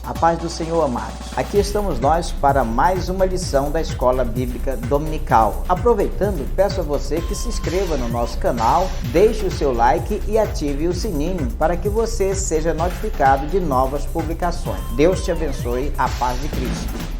A paz do Senhor, amados. Aqui estamos nós para mais uma lição da Escola Bíblica Dominical. Aproveitando, peço a você que se inscreva no nosso canal, deixe o seu like e ative o sininho para que você seja notificado de novas publicações. Deus te abençoe. A paz de Cristo.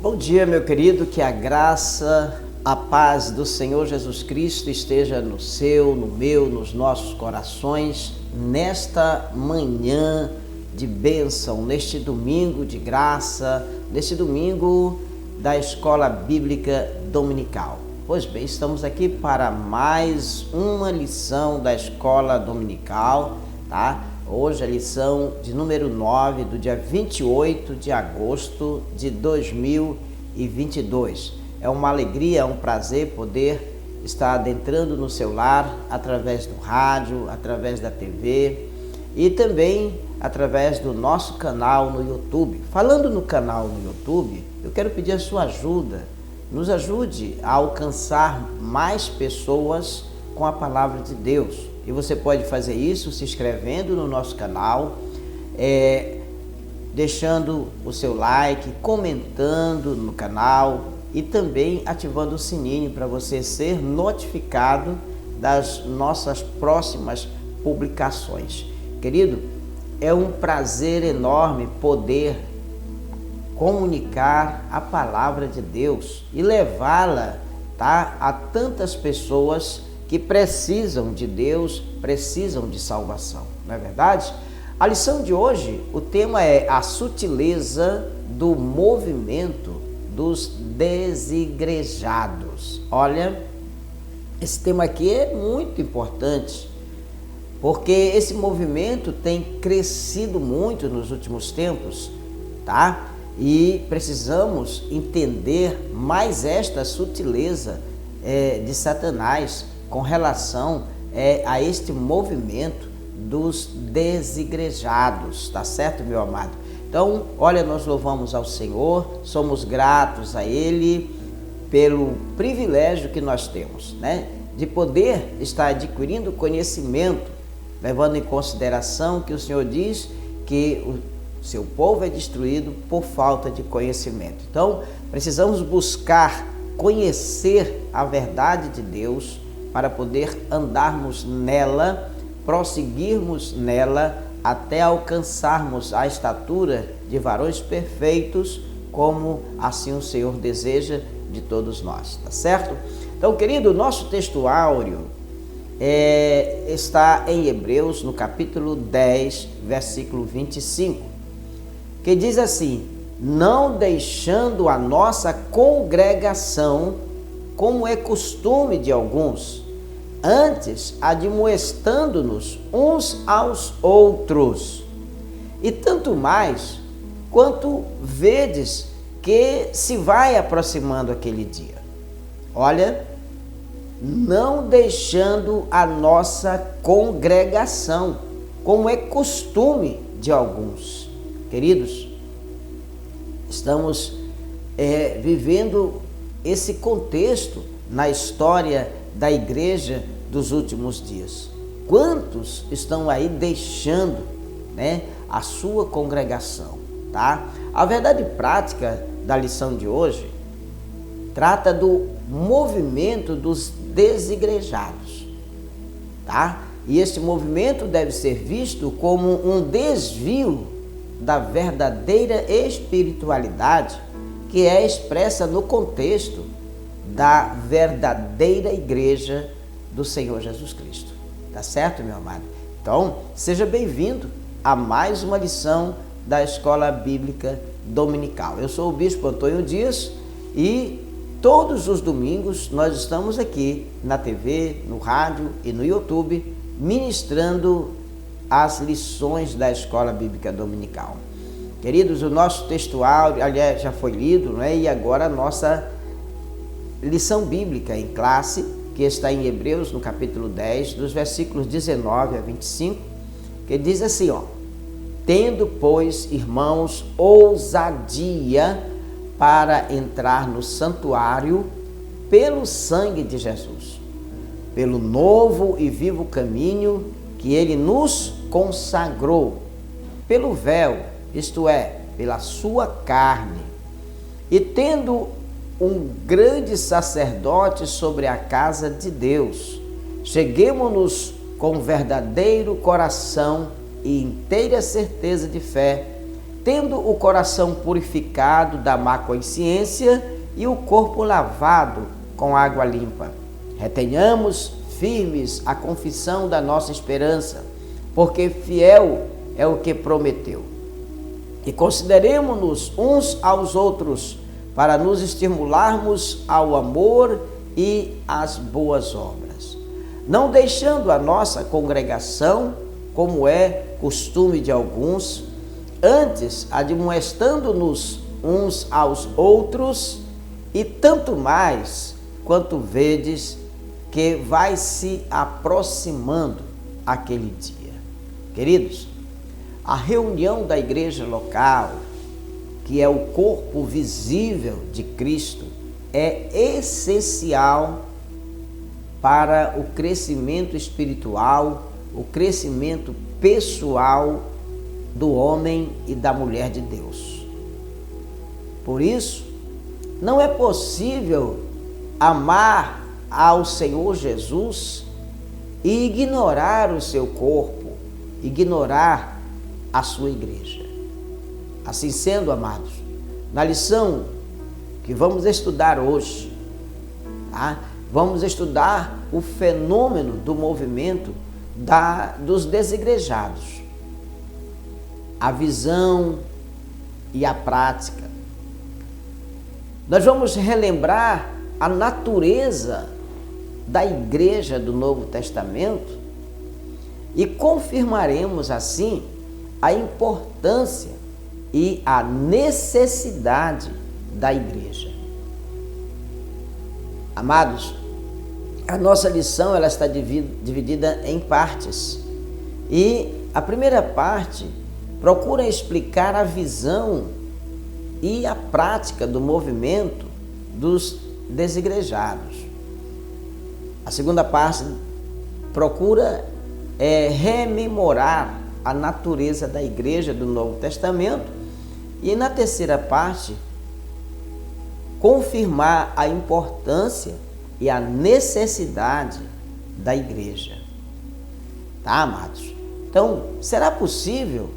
Bom dia, meu querido, que a graça, a paz do Senhor Jesus Cristo esteja no seu, no meu, nos nossos corações, nesta manhã de bênção, neste domingo de graça, neste domingo da Escola Bíblica Dominical. Pois bem, estamos aqui para mais uma lição da Escola Dominical, tá? Hoje a lição de número 9, do dia 28 de agosto de 2022. É uma alegria, é um prazer poder estar adentrando no seu lar através do rádio, através da TV e também através do nosso canal no YouTube. Falando no canal no YouTube, eu quero pedir a sua ajuda. Nos ajude a alcançar mais pessoas com a palavra de Deus. E você pode fazer isso se inscrevendo no nosso canal, deixando o seu like, comentando no canal e também ativando o sininho para você ser notificado das nossas próximas publicações. Querido, é um prazer enorme poder comunicar a palavra de Deus e levá-la, tá, a tantas pessoas que precisam de Deus, precisam de salvação, não é verdade? A lição de hoje, o tema é a sutileza do movimento dos desigrejados. Olha, esse tema aqui é muito importante, porque esse movimento tem crescido muito nos últimos tempos, tá? E precisamos entender mais esta sutileza de Satanás com relação a este movimento dos desigrejados, tá certo, meu amado? Então, olha, nós louvamos ao Senhor, somos gratos a Ele pelo privilégio que nós temos, né? De poder estar adquirindo conhecimento, levando em consideração que o Senhor diz que o seu povo é destruído por falta de conhecimento. Então, precisamos buscar conhecer a verdade de Deus, para poder andarmos nela, prosseguirmos nela, até alcançarmos a estatura de varões perfeitos, como assim o Senhor deseja de todos nós, tá certo? Então, querido, o nosso texto áureo está em Hebreus, no capítulo 10, versículo 25, que diz assim: não deixando a nossa congregação, como é costume de alguns, antes admoestando-nos uns aos outros, e tanto mais quanto vedes que se vai aproximando aquele dia. Olha, não deixando a nossa congregação, como é costume de alguns. Queridos, estamos vivendo esse contexto na história da igreja dos últimos dias. Quantos estão aí deixando, né, a sua congregação, tá? A verdade prática da lição de hoje trata do movimento dos desigrejados, tá? E esse movimento deve ser visto como um desvio da verdadeira espiritualidade que é expressa no contexto da verdadeira igreja do Senhor Jesus Cristo. Tá certo, meu amado? Então, seja bem-vindo a mais uma lição da Escola Bíblica Dominical. Eu sou o Bispo Antônio Dias e todos os domingos nós estamos aqui na TV, no rádio e no YouTube ministrando as lições da Escola Bíblica Dominical. Queridos, o nosso textual, aliás, já foi lido, né? E agora a nossa lição bíblica em classe, que está em Hebreus, no capítulo 10, dos versículos 19 a 25, que diz assim, ó: tendo, pois, irmãos, ousadia para entrar no santuário pelo sangue de Jesus, pelo novo e vivo caminho que ele nos consagrou, pelo véu, isto é, pela sua carne, e tendo um grande sacerdote sobre a casa de Deus, cheguemo-nos com verdadeiro coração e inteira certeza de fé, tendo o coração purificado da má consciência e o corpo lavado com água limpa. Retenhamos firmes a confissão da nossa esperança, porque fiel é o que prometeu. E consideremo-nos uns aos outros para nos estimularmos ao amor e às boas obras, não deixando a nossa congregação, como é costume de alguns, antes admoestando-nos uns aos outros, e tanto mais quanto vedes que vai se aproximando aquele dia. Queridos, a reunião da igreja local, que é o corpo visível de Cristo, é essencial para o crescimento espiritual, o crescimento pessoal do homem e da mulher de Deus. Por isso, não é possível amar ao Senhor Jesus e ignorar o seu corpo, ignorar a sua igreja. Assim sendo, amados, na lição que vamos estudar hoje, tá? Vamos estudar o fenômeno do movimento dos desigrejados, a visão e a prática. Nós vamos relembrar a natureza da igreja do Novo Testamento e confirmaremos assim a importância e a necessidade da igreja. Amados, a nossa lição ela está dividida em partes, e a primeira parte procura explicar a visão e a prática do movimento dos desigrejados. A segunda parte procura rememorar a natureza da igreja do Novo Testamento, e na terceira parte confirmar a importância e a necessidade da igreja. Tá, amados? Então, será possível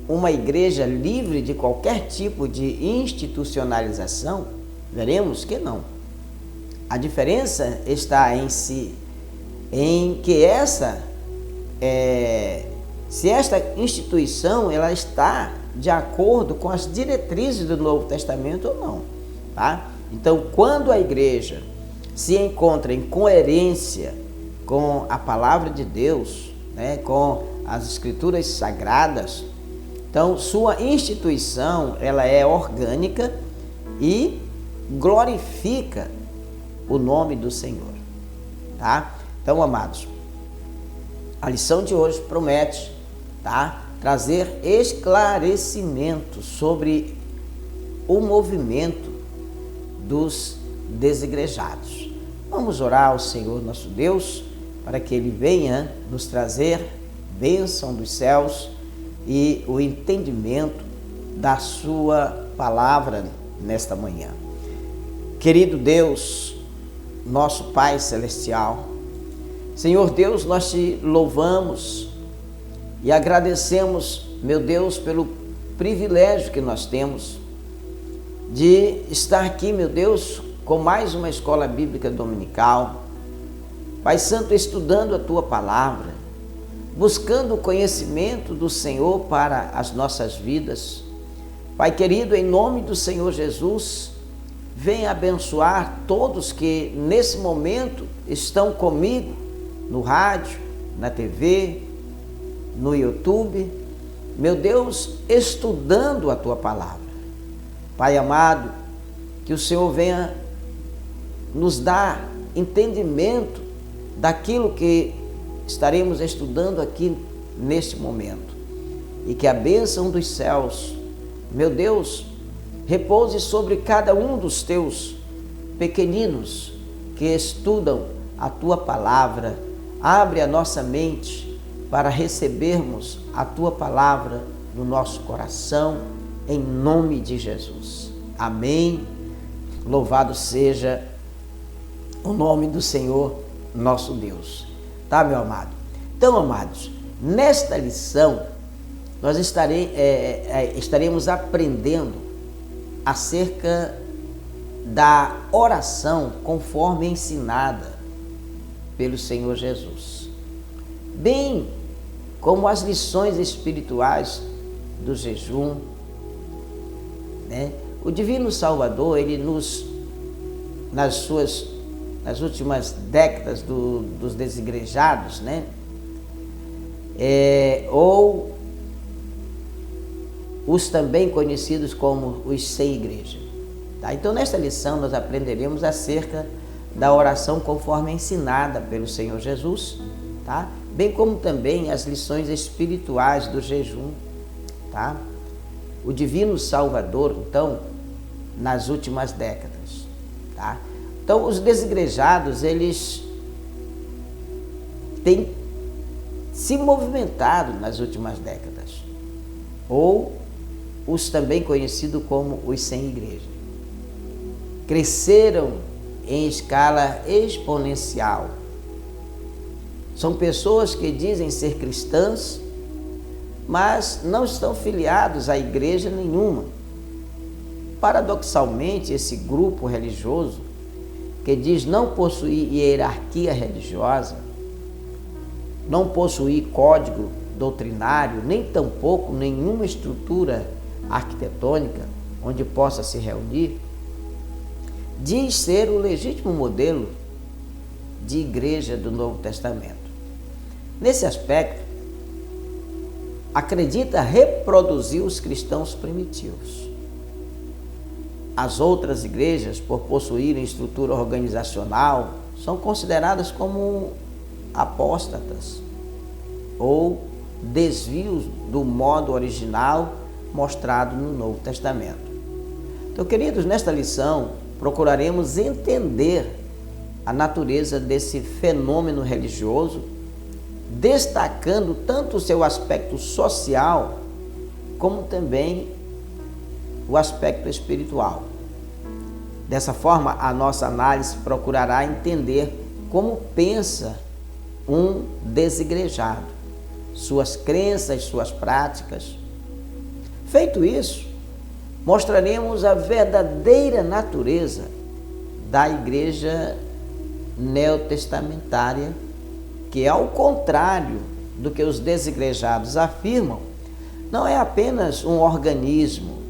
uma igreja livre de qualquer tipo de institucionalização? Veremos que não. A diferença está em que se esta instituição ela está de acordo com as diretrizes do Novo Testamento ou não, tá? Então, quando a igreja se encontra em coerência com a palavra de Deus, né, com as escrituras sagradas, então sua instituição ela é orgânica e glorifica o nome do Senhor, tá? Então, amados, a lição de hoje promete, tá, trazer esclarecimento sobre o movimento dos desigrejados. Vamos orar ao Senhor nosso Deus para que Ele venha nos trazer bênção dos céus e o entendimento da sua palavra nesta manhã. Querido Deus, nosso Pai Celestial, Senhor Deus, nós te louvamos e agradecemos, meu Deus, pelo privilégio que nós temos de estar aqui, meu Deus, com mais uma escola bíblica dominical. Pai Santo, estudando a Tua palavra, buscando o conhecimento do Senhor para as nossas vidas. Pai querido, em nome do Senhor Jesus, venha abençoar todos que nesse momento estão comigo no rádio, na TV, no YouTube, meu Deus, estudando a Tua palavra. Pai amado, que o Senhor venha nos dar entendimento daquilo que estaremos estudando aqui neste momento. E que a bênção dos céus, meu Deus, repouse sobre cada um dos teus pequeninos que estudam a tua palavra. Abre a nossa mente para recebermos a tua palavra no nosso coração, em nome de Jesus. Amém. Louvado seja o nome do Senhor, nosso Deus. Tá, meu amado? Então, amados, nesta lição, nós estaremos aprendendo acerca da oração conforme ensinada pelo Senhor Jesus, bem como as lições espirituais do jejum, né? O Divino Salvador, ele nas últimas décadas dos desigrejados, né? Ou os também conhecidos como os sem igreja. Tá? Então, nesta lição, nós aprenderemos acerca da oração conforme ensinada pelo Senhor Jesus, tá? Bem como também as lições espirituais do jejum. Tá? O Divino Salvador, então, nas últimas décadas. Tá? Então, os desigrejados, eles têm se movimentado nas últimas décadas, ou os também conhecidos como os sem igreja. Cresceram em escala exponencial. São pessoas que dizem ser cristãs, mas não estão filiados a igreja nenhuma. Paradoxalmente, esse grupo religioso, que diz não possuir hierarquia religiosa, não possuir código doutrinário, nem tampouco nenhuma estrutura arquitetônica onde possa se reunir, diz ser o legítimo modelo de igreja do Novo Testamento. Nesse aspecto, acredita reproduzir os cristãos primitivos. As outras igrejas, por possuírem estrutura organizacional, são consideradas como apóstatas ou desvios do modo original mostrado no Novo Testamento. Então, queridos, nesta lição procuraremos entender a natureza desse fenômeno religioso, destacando tanto o seu aspecto social como também o aspecto espiritual. Dessa forma, a nossa análise procurará entender como pensa um desigrejado, suas crenças, suas práticas. Feito isso, mostraremos a verdadeira natureza da igreja neotestamentária, que, ao contrário do que os desigrejados afirmam, não é apenas um organismo,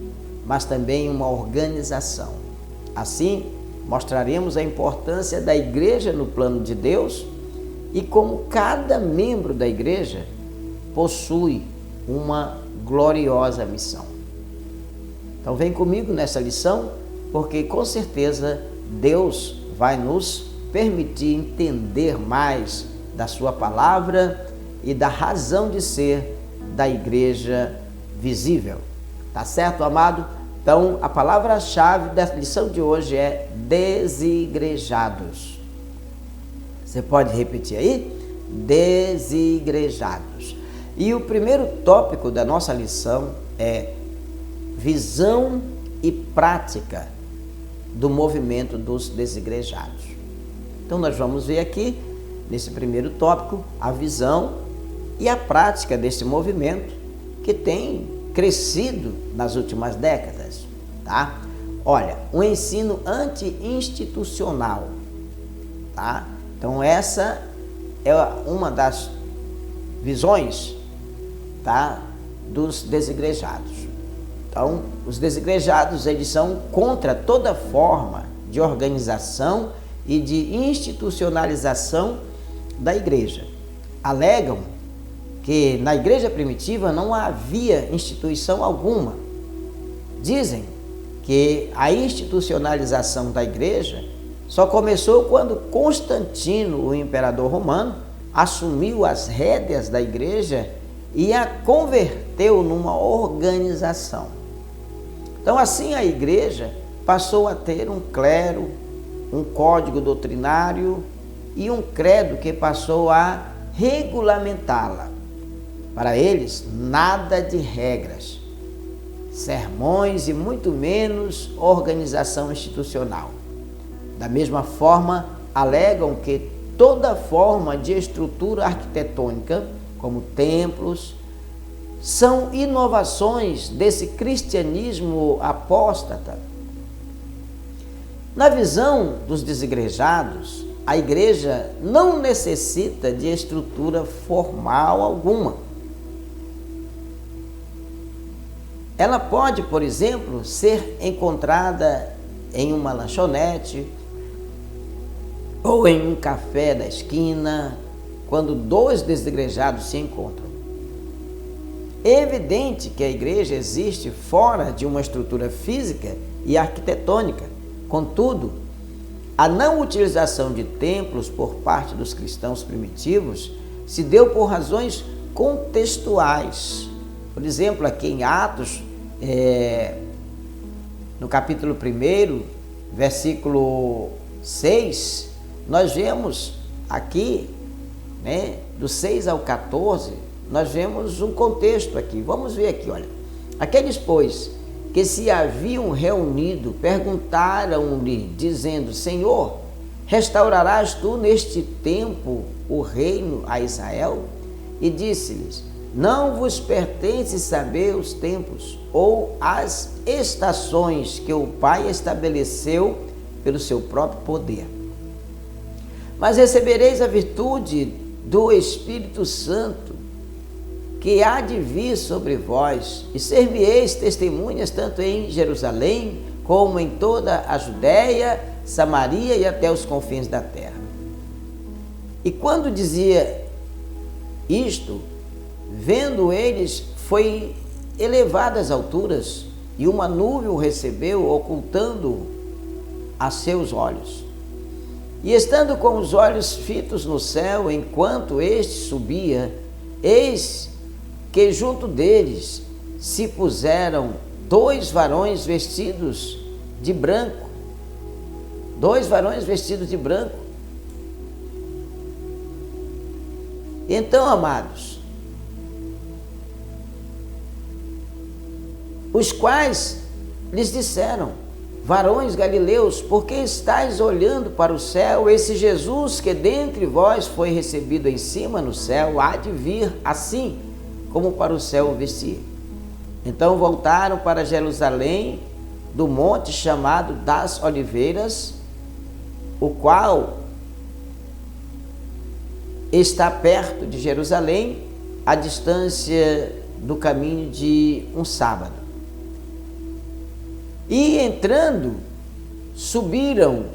mas também uma organização. Assim, mostraremos a importância da igreja no plano de Deus e como cada membro da igreja possui uma gloriosa missão. Então vem comigo nessa lição, porque com certeza Deus vai nos permitir entender mais da sua palavra e da razão de ser da igreja visível. Tá certo, amado? Então, a palavra-chave da lição de hoje é desigrejados. Você pode repetir aí? Desigrejados. E o primeiro tópico da nossa lição é visão e prática do movimento dos desigrejados. Então, nós vamos ver aqui, nesse primeiro tópico, a visão e a prática desse movimento que tem crescido nas últimas décadas, tá? Olha, um ensino anti-institucional, tá? Então, essa é uma das visões, tá, dos desigrejados. Então, os desigrejados, eles são contra toda forma de organização e de institucionalização da igreja. Alegam que na igreja primitiva não havia instituição alguma. Dizem que a institucionalização da igreja só começou quando Constantino, o imperador romano, assumiu as rédeas da igreja e a converteu numa organização. Então, assim, a igreja passou a ter um clero, um código doutrinário e um credo que passou a regulamentá-la. Para eles, nada de regras, sermões e muito menos organização institucional. Da mesma forma, alegam que toda forma de estrutura arquitetônica, como templos, são inovações desse cristianismo apóstata. Na visão dos desigrejados, a igreja não necessita de estrutura formal alguma. Ela pode, por exemplo, ser encontrada em uma lanchonete ou em um café da esquina, quando dois desigrejados se encontram. É evidente que a igreja existe fora de uma estrutura física e arquitetônica. Contudo, a não utilização de templos por parte dos cristãos primitivos se deu por razões contextuais. Por exemplo, aqui em Atos, no capítulo 1, versículo 6, nós vemos aqui, do 6 ao 14, nós vemos um contexto aqui. Vamos ver aqui, olha. Aqueles, pois, que se haviam reunido, perguntaram-lhe, dizendo: Senhor, restaurarás tu neste tempo o reino a Israel? E disse-lhes: Não vos pertence saber os tempos ou as estações que o Pai estabeleceu pelo seu próprio poder. Mas recebereis a virtude do Espírito Santo, que há de vir sobre vós, e ser-me-eis testemunhas tanto em Jerusalém, como em toda a Judéia, Samaria e até os confins da terra. E quando dizia isto, vendo eles, foi elevado às alturas, e uma nuvem o recebeu, ocultando-o a seus olhos. E estando com os olhos fitos no céu, enquanto este subia, eis que junto deles se puseram dois varões vestidos de branco. Dois varões vestidos de branco. Então, amados, os quais lhes disseram: varões galileus, por que estáis olhando para o céu? Esse Jesus que dentre vós foi recebido em cima no céu, há de vir assim como para o céu o vestir. Então voltaram para Jerusalém, do monte chamado das Oliveiras, o qual está perto de Jerusalém, à distância do caminho de um sábado. E entrando, subiram,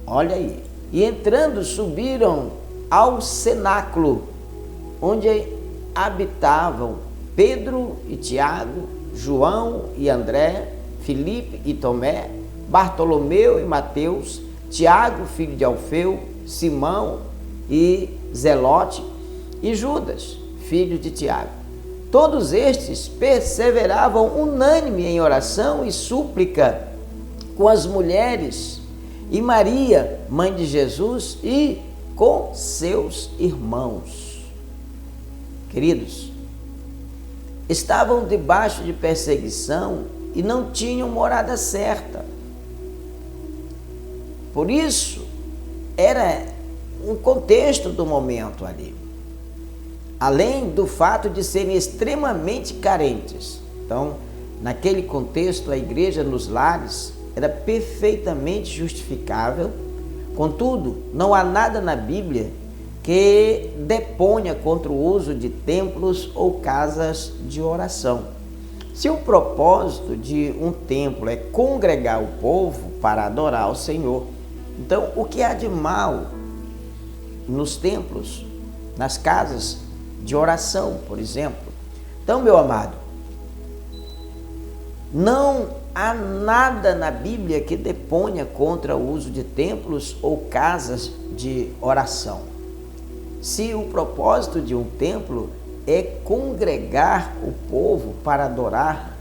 olha aí, subiram ao cenáculo, onde habitavam Pedro e Tiago, João e André, Filipe e Tomé, Bartolomeu e Mateus, Tiago, filho de Alfeu, Simão e Zelote, e Judas, filho de Tiago. Todos estes perseveravam unânime em oração e súplica com as mulheres e Maria, mãe de Jesus, e com seus irmãos. Queridos, estavam debaixo de perseguição e não tinham morada certa. Por isso, era um contexto do momento ali. Além do fato de serem extremamente carentes. Então, naquele contexto, a igreja nos lares era perfeitamente justificável. Contudo, não há nada na Bíblia que deponha contra o uso de templos ou casas de oração. Se o propósito de um templo é congregar o povo para adorar o Senhor, então o que há de mal nos templos, nas casas de oração, por exemplo? Então, meu amado, não há nada na Bíblia que deponha contra o uso de templos ou casas de oração. Se o propósito de um templo é congregar o povo para adorar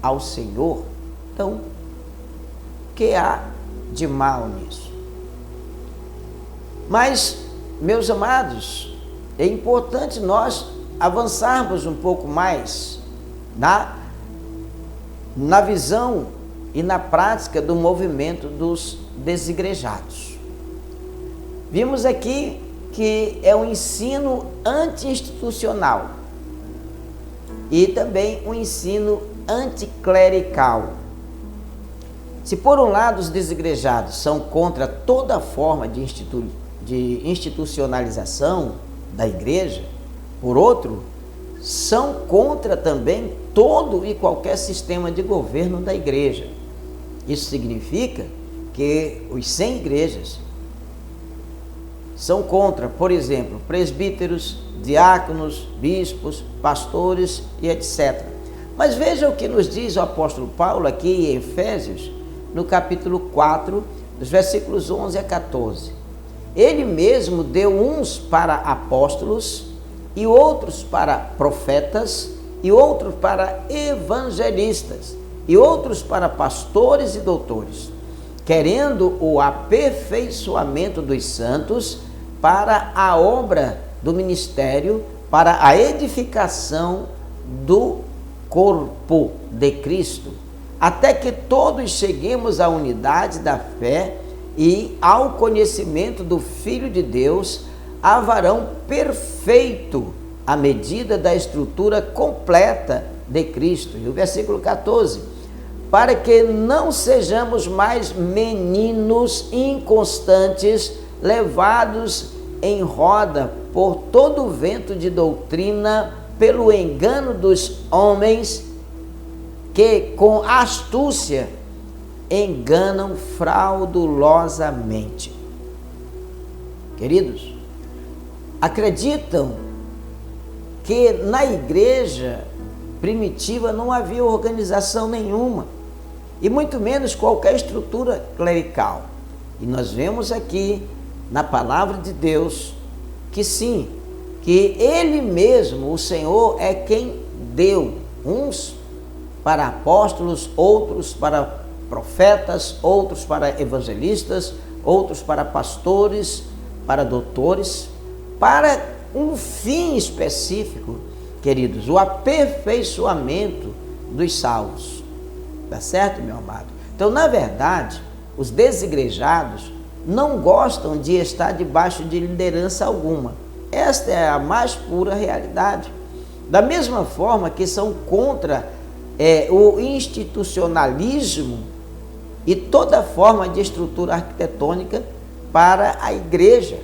ao Senhor. Então, o que há de mal nisso? Mas, meus amados, é importante nós avançarmos um pouco mais na visão e na prática do movimento dos desigrejados. Vimos aqui que é um ensino anti-institucional e também um ensino anticlerical. Se por um lado os desigrejados são contra toda forma de institucionalização da igreja, por outro, são contra também todo e qualquer sistema de governo da igreja. Isso significa que os sem igrejas são contra, por exemplo, presbíteros, diáconos, bispos, pastores e etc. Mas veja o que nos diz o apóstolo Paulo aqui em Efésios, no capítulo 4, dos versículos 11 a 14. Ele mesmo deu uns para apóstolos, e outros para profetas, e outros para evangelistas, e outros para pastores e doutores, querendo o aperfeiçoamento dos santos para a obra do ministério, para a edificação do corpo de Cristo, até que todos cheguemos à unidade da fé e ao conhecimento do Filho de Deus, a varão perfeito, à medida da estrutura completa de Cristo. E o versículo 14, para que não sejamos mais meninos inconstantes, levados em roda por todo o vento de doutrina, pelo engano dos homens, que com astúcia enganam fraudulosamente. Queridos, acreditam que na igreja primitiva não havia organização nenhuma, e muito menos qualquer estrutura clerical. E nós vemos aqui na palavra de Deus que sim, que Ele mesmo, o Senhor, é quem deu uns para apóstolos, outros para profetas, outros para evangelistas, outros para pastores, para doutores, para um fim específico, queridos, o aperfeiçoamento dos salvos. Tá certo, meu amado? Então, na verdade, os desigrejados não gostam de estar debaixo de liderança alguma. Esta é a mais pura realidade. Da mesma forma que são contra o institucionalismo e toda forma de estrutura arquitetônica para a igreja.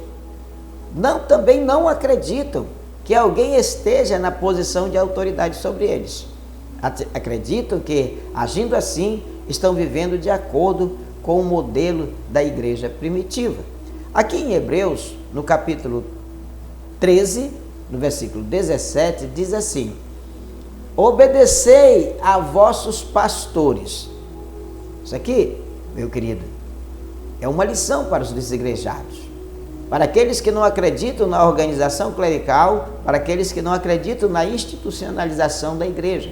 Também não acreditam que alguém esteja na posição de autoridade sobre eles. Acreditam que, agindo assim, estão vivendo de acordo com o modelo da igreja primitiva. Aqui em Hebreus, no capítulo 13, no versículo 17, diz assim: obedecei a vossos pastores. Isso aqui, meu querido, é uma lição para os desigrejados, para aqueles que não acreditam na organização clerical, para aqueles que não acreditam na institucionalização da igreja.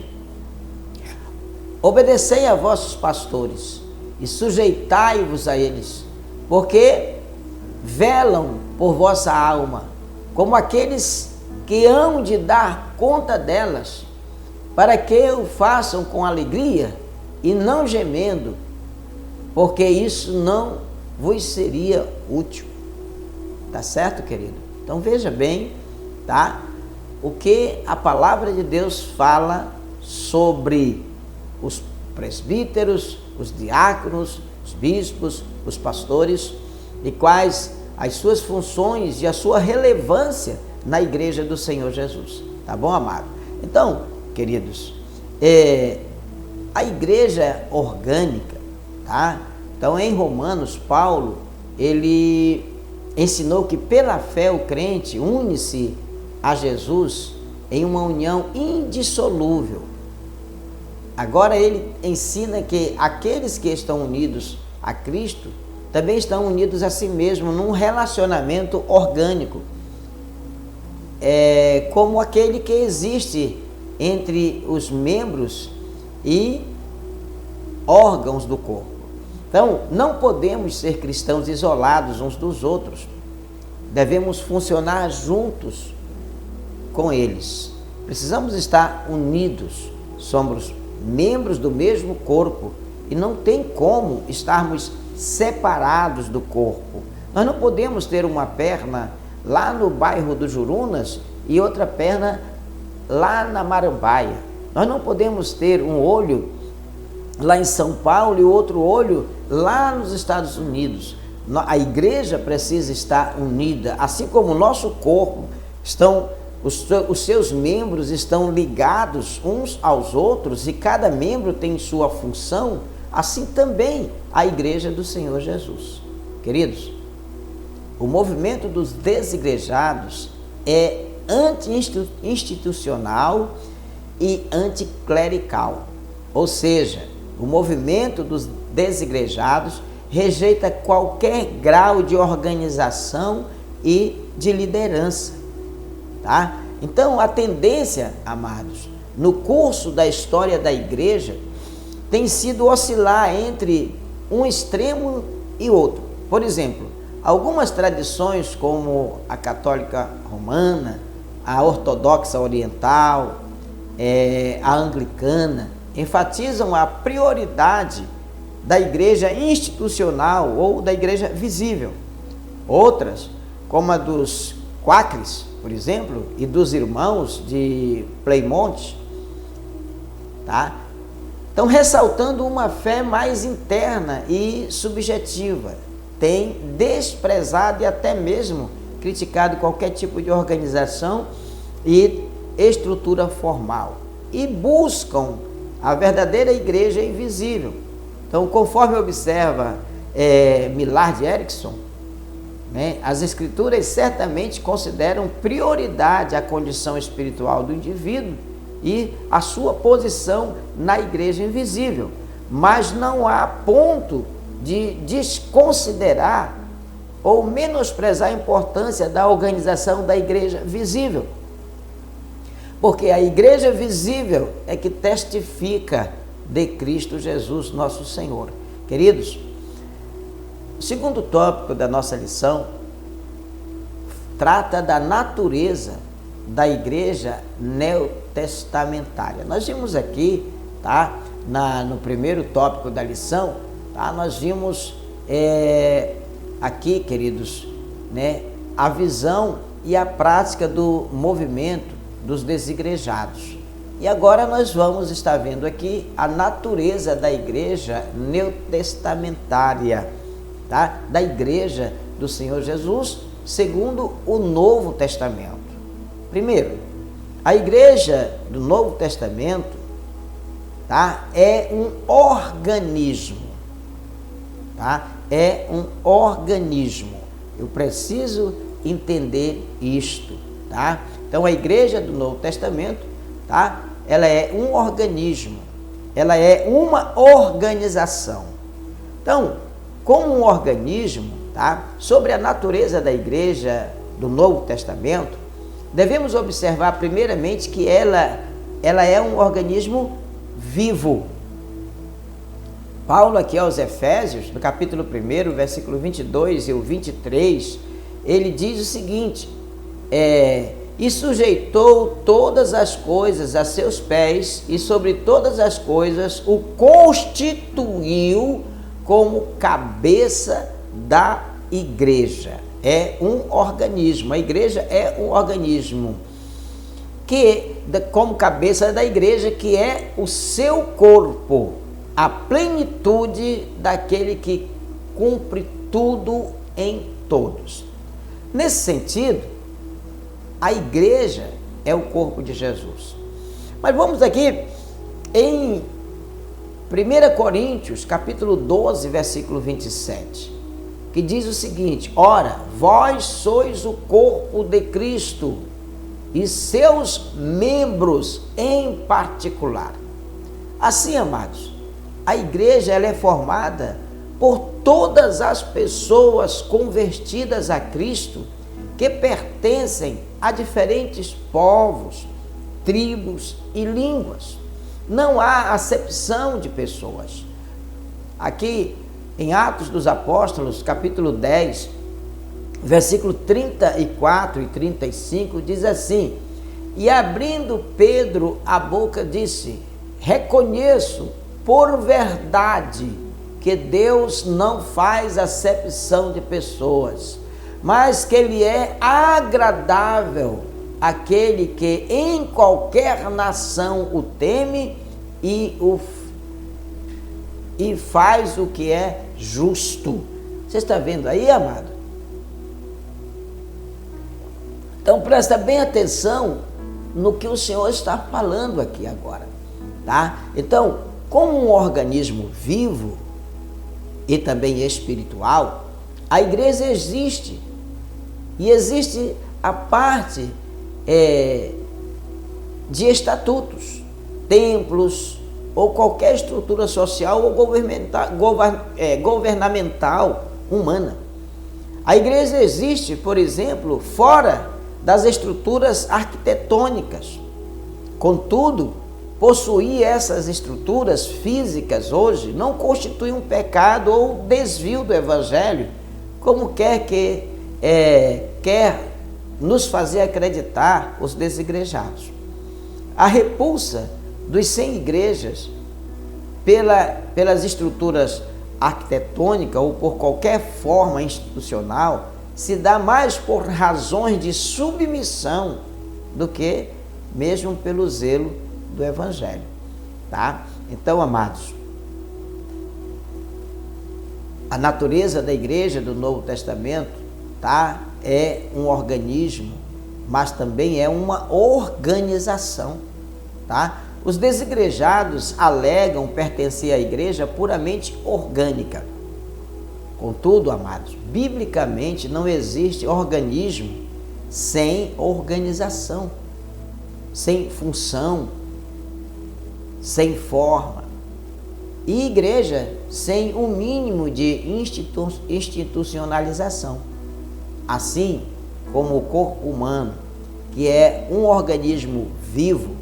Obedecei a vossos pastores e sujeitai-vos a eles, porque velam por vossa alma, como aqueles que hão de dar conta delas, para que o façam com alegria e não gemendo, porque isso não vos seria útil. Tá certo, querido? Então veja bem, tá? O que a palavra de Deus fala sobre os presbíteros, os diáconos, os bispos, os pastores, e quais as suas funções e a sua relevância na igreja do Senhor Jesus. Tá bom, amado? Então, queridos, a igreja orgânica, tá? Então, em Romanos, Paulo, ele ensinou que pela fé o crente une-se a Jesus em uma união indissolúvel. Agora ele ensina que aqueles que estão unidos a Cristo também estão unidos a si mesmo num relacionamento orgânico. como aquele que existe entre os membros e órgãos do corpo. Então, não podemos ser cristãos isolados uns dos outros. Devemos funcionar juntos com eles. Precisamos estar unidos. Somos membros do mesmo corpo e não tem como estarmos separados do corpo. Nós não podemos ter uma perna lá no bairro do Jurunas e outra perna lá na Marambaia. Nós não podemos ter um olho lá em São Paulo e outro olho lá nos Estados Unidos. A igreja precisa estar unida, assim como o nosso corpo os seus membros estão ligados uns aos outros e cada membro tem sua função, assim também a igreja do Senhor Jesus. Queridos, o movimento dos desigrejados é anti-institucional e anticlerical, ou seja, o movimento dos desigrejados rejeita qualquer grau de organização e de liderança, tá? Então, a tendência, amados, no curso da história da igreja, tem sido oscilar entre um extremo e outro. Por exemplo, algumas tradições como a católica romana, a ortodoxa oriental, a anglicana, enfatizam a prioridade da igreja institucional ou da igreja visível. Outras, como a dos quáqueres, por exemplo, e dos irmãos de Plymouth, tá? Estão ressaltando uma fé mais interna e subjetiva. Tem desprezado e até mesmo criticado qualquer tipo de organização e estrutura formal. E buscam a verdadeira igreja invisível. Então, conforme observa Millard Erickson, né, as escrituras certamente consideram prioridade a condição espiritual do indivíduo e a sua posição na igreja invisível, mas não há ponto de desconsiderar ou menosprezar a importância da organização da igreja visível, porque a igreja visível é que testifica de Cristo Jesus, nosso Senhor. Queridos, o segundo tópico da nossa lição trata da natureza da igreja neotestamentária. Nós vimos aqui, tá, no primeiro tópico da lição, tá, nós vimos aqui, queridos, né, a visão e a prática do movimento dos desigrejados. E agora nós vamos estar vendo aqui a natureza da igreja neotestamentária, tá? Da igreja do Senhor Jesus, segundo o Novo Testamento. Primeiro, a igreja do Novo Testamento, tá? É um organismo, tá? É um organismo. Eu preciso entender isto, tá? Então, a igreja do Novo Testamento, tá? Ela é um organismo, ela é uma organização. Então, como um organismo, tá? Sobre a natureza da igreja do Novo Testamento, devemos observar primeiramente que ela é um organismo vivo. Paulo aqui aos Efésios, no capítulo 1, versículo 22 e o 23, ele diz o seguinte, e sujeitou todas as coisas a seus pés, e sobre todas as coisas o constituiu como cabeça da igreja. É um organismo, a igreja é um organismo, como cabeça da igreja, que é o seu corpo, a plenitude daquele que cumpre tudo em todos. Nesse sentido, a igreja é o corpo de Jesus. Mas vamos aqui em 1 Coríntios, capítulo 12, versículo 27, que diz o seguinte: ora, vós sois o corpo de Cristo e seus membros em particular. Assim, amados, a igreja ela é formada por todas as pessoas convertidas a Cristo que pertencem a diferentes povos, tribos e línguas. Não há acepção de pessoas. Aqui em Atos dos Apóstolos, capítulo 10, versículo 34 e 35, diz assim: e abrindo Pedro a boca, disse: reconheço por verdade que Deus não faz acepção de pessoas, mas que Ele é agradável àquele que em qualquer nação o teme e faz o que é justo. Você está vendo aí, amado? Então presta bem atenção no que o Senhor está falando aqui agora, tá? Então, como um organismo vivo e também espiritual, a igreja existe. E existe a parte de estatutos, templos ou qualquer estrutura social ou governamental humana. A igreja existe, por exemplo, fora das estruturas arquitetônicas. Contudo, possuir essas estruturas físicas hoje não constitui um pecado ou desvio do evangelho, como quer nos fazer acreditar os desigrejados. A repulsa dos sem igrejas pelas estruturas arquitetônicas ou por qualquer forma institucional se dá mais por razões de submissão do que mesmo pelo zelo do evangelho, tá? Então, amados, a natureza da igreja do Novo Testamento, tá? É um organismo, mas também é uma organização, tá? Os desigrejados alegam pertencer à igreja puramente orgânica. Contudo, amados, biblicamente não existe organismo sem organização, sem função, sem forma, e igreja sem um mínimo de institucionalização. Assim como o corpo humano, que é um organismo vivo,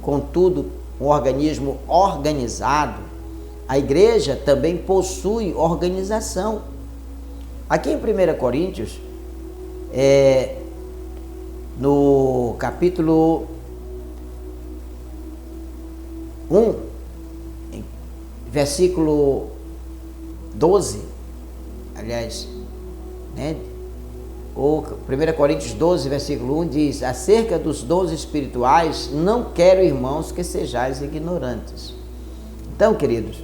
contudo um organismo organizado, a igreja também possui organização. Aqui em 1 Coríntios, no capítulo 1, versículo 12, aliás, né? O 1 Coríntios 12, versículo 1 diz: acerca dos dons espirituais, não quero, irmãos, que sejais ignorantes. Então, queridos,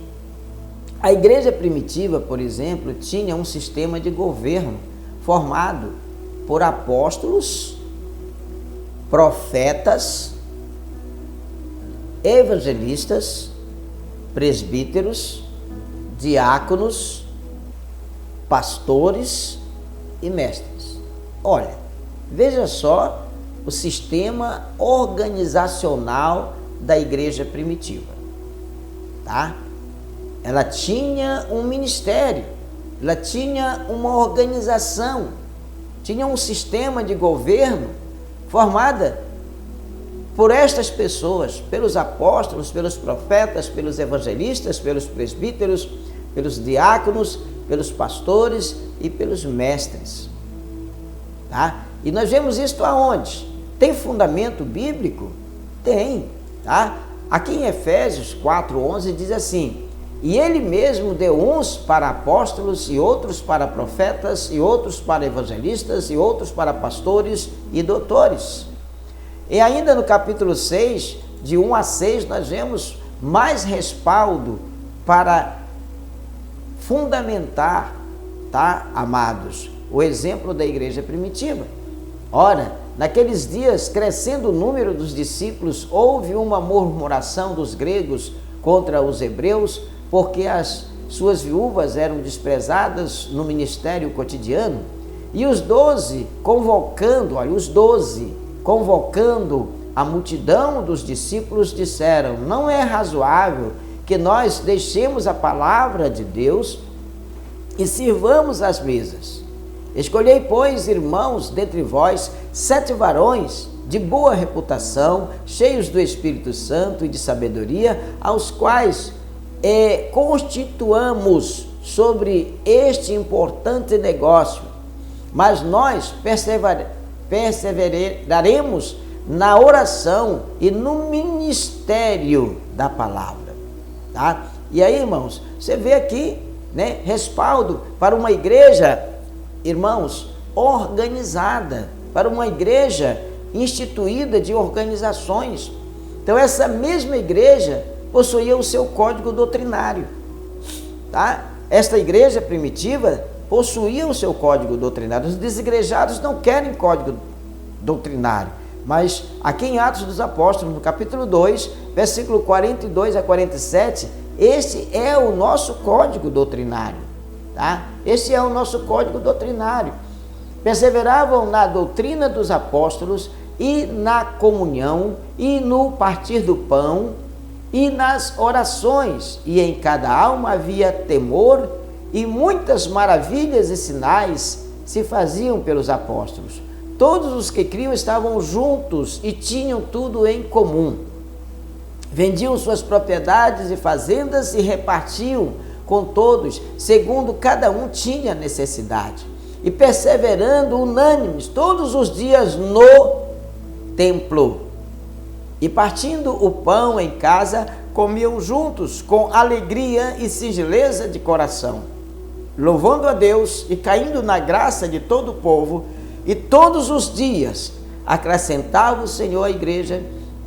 a igreja primitiva, por exemplo, tinha um sistema de governo formado por apóstolos, profetas, evangelistas, presbíteros, diáconos, pastores e mestres. Olha, veja só o sistema organizacional da igreja primitiva, tá? Ela tinha um ministério, ela tinha uma organização, tinha um sistema de governo formada por estas pessoas, pelos apóstolos, pelos profetas, pelos evangelistas, pelos presbíteros, pelos diáconos, pelos pastores e pelos mestres, tá? E nós vemos isso aonde? Tem fundamento bíblico? Tem, tá? Aqui em Efésios 4:11 diz assim: e ele mesmo deu uns para apóstolos, e outros para profetas, e outros para evangelistas, e outros para pastores e doutores. E ainda no capítulo 6, de 1 a 6, nós vemos mais respaldo para fundamentar, tá, amados, o exemplo da igreja primitiva. Ora, naqueles dias, crescendo o número dos discípulos, houve uma murmuração dos gregos contra os hebreus, porque as suas viúvas eram desprezadas no ministério cotidiano. E os 12, convocando a multidão dos discípulos, disseram: não é razoável que nós deixemos a palavra de Deus e sirvamos as mesas. Escolhei, pois, irmãos, dentre vós, 7 varões de boa reputação, cheios do Espírito Santo e de sabedoria, aos quais constituamos sobre este importante negócio. Mas nós perseveraremos na oração e no ministério da palavra. Tá? E aí, irmãos, você vê aqui, né, respaldo para uma igreja, irmãos, organizada, para uma igreja instituída de organizações. Então, essa mesma igreja possuía o seu código doutrinário. Tá? Esta igreja primitiva possuía o seu código doutrinário. Os desigrejados não querem código doutrinário. Mas aqui em Atos dos Apóstolos, no capítulo 2, versículo 42 a 47, este é o nosso código doutrinário. Tá? Este é o nosso código doutrinário. Perseveravam na doutrina dos apóstolos e na comunhão e no partir do pão e nas orações. E em cada alma havia temor e muitas maravilhas e sinais se faziam pelos apóstolos. Todos os que criam estavam juntos e tinham tudo em comum. Vendiam suas propriedades e fazendas e repartiam com todos, segundo cada um tinha necessidade. E perseverando unânimes todos os dias no templo. E partindo o pão em casa, comiam juntos com alegria e singeleza de coração, louvando a Deus e caindo na graça de todo o povo. E todos os dias acrescentava o Senhor à igreja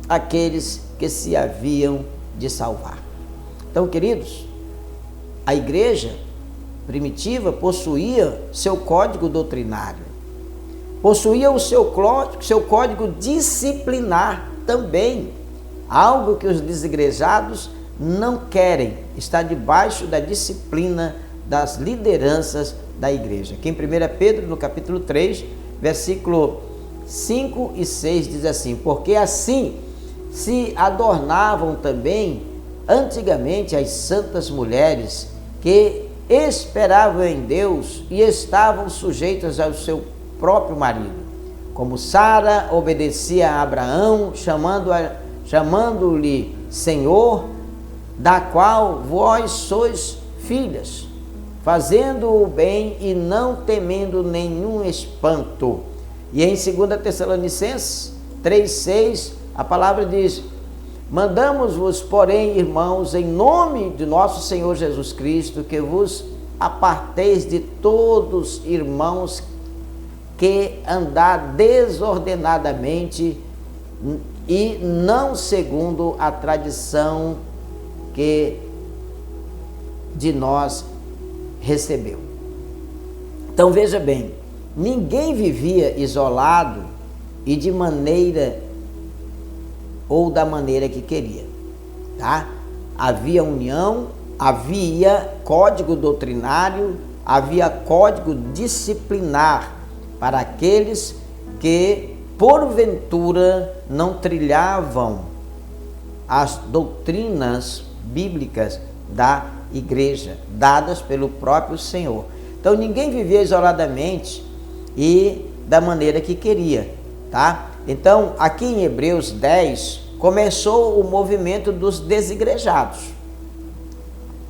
aqueles que se haviam de salvar. Então, queridos, a igreja primitiva possuía seu código doutrinário, possuía o seu código disciplinar também, algo que os desigrejados não querem, está debaixo da disciplina das lideranças da igreja. Aqui em 1 Pedro, no capítulo 3, versículo 5 e 6, diz assim: porque assim se adornavam também antigamente as santas mulheres que esperavam em Deus e estavam sujeitas ao seu próprio marido, como Sara obedecia a Abraão, chamando-lhe Senhor, da qual vós sois filhas, fazendo o bem e não temendo nenhum espanto. E em 2 Tessalonicenses 3,6, a palavra diz: mandamos-vos, porém, irmãos, em nome de nosso Senhor Jesus Cristo, que vos aparteis de todos irmãos que andar desordenadamente e não segundo a tradição que de nós recebeu. Então veja bem, ninguém vivia isolado e de maneira ou da maneira que queria, tá? Havia união, havia código doutrinário, havia código disciplinar para aqueles que porventura não trilhavam as doutrinas bíblicas da igreja, dadas pelo próprio Senhor. Então ninguém vivia isoladamente e da maneira que queria, tá? Então aqui em Hebreus 10 começou o movimento dos desigrejados,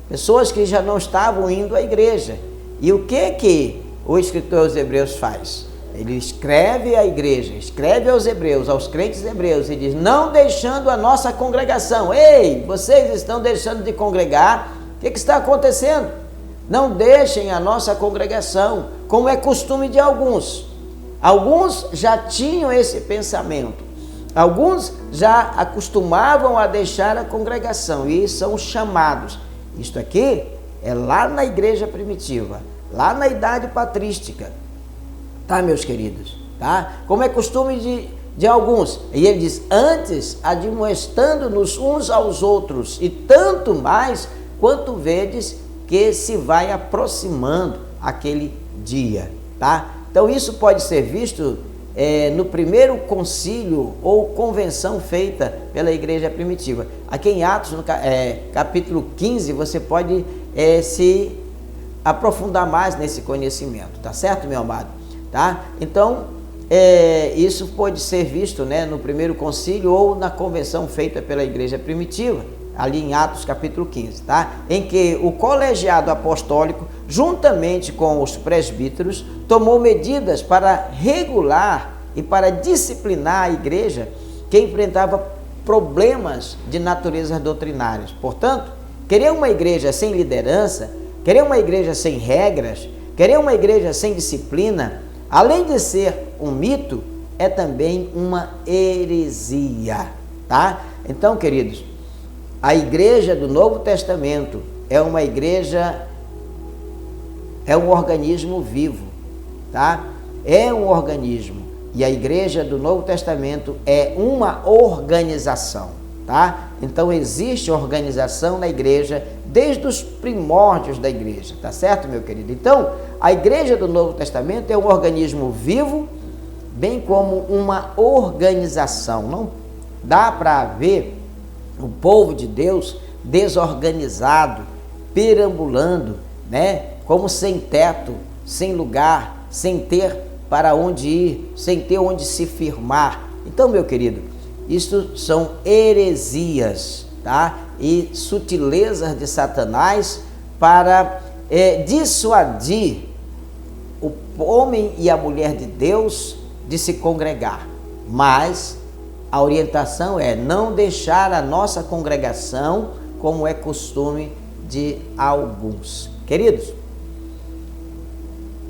pessoas que já não estavam indo à igreja. E o que o escritor aos Hebreus faz? Ele escreve à igreja, escreve aos hebreus, aos crentes hebreus, e diz: não deixando a nossa congregação. Ei, vocês estão deixando de congregar? O que está acontecendo? Não deixem a nossa congregação, como é costume de alguns. Alguns já tinham esse pensamento, alguns já acostumavam a deixar a congregação e são chamados. Isto aqui é lá na igreja primitiva, lá na idade patrística, tá, meus queridos? Tá? Como é costume de alguns. E ele diz: antes admoestando-nos uns aos outros, e tanto mais quanto vedes que se vai aproximando aquele dia, tá? Então isso pode ser visto no primeiro concílio ou convenção feita pela igreja primitiva. Aqui em Atos, no capítulo 15, você pode se aprofundar mais nesse conhecimento, tá certo, meu amado? Tá? Então, isso pode ser visto, né, no primeiro concílio ou na convenção feita pela igreja primitiva, ali em Atos capítulo 15, tá? Em que o colegiado apostólico, juntamente com os presbíteros, tomou medidas para regular e para disciplinar a igreja que enfrentava problemas de natureza doutrinários. Portanto, querer uma igreja sem liderança, querer uma igreja sem regras, querer uma igreja sem disciplina, além de ser um mito, é também uma heresia, tá? Então, queridos, a igreja do Novo Testamento é uma igreja, é um organismo vivo, tá? É um organismo. E a igreja do Novo Testamento é uma organização, tá? Então existe organização na igreja desde os primórdios da igreja, tá certo, meu querido? Então, a igreja do Novo Testamento é um organismo vivo, bem como uma organização. Não dá para ver o povo de Deus desorganizado, perambulando, né? Como sem teto, sem lugar, sem ter para onde ir, sem ter onde se firmar. Então, meu querido, isto são heresias, tá? E sutilezas de Satanás para dissuadir o homem e a mulher de Deus de se congregar. Mas a orientação é não deixar a nossa congregação como é costume de alguns. Queridos,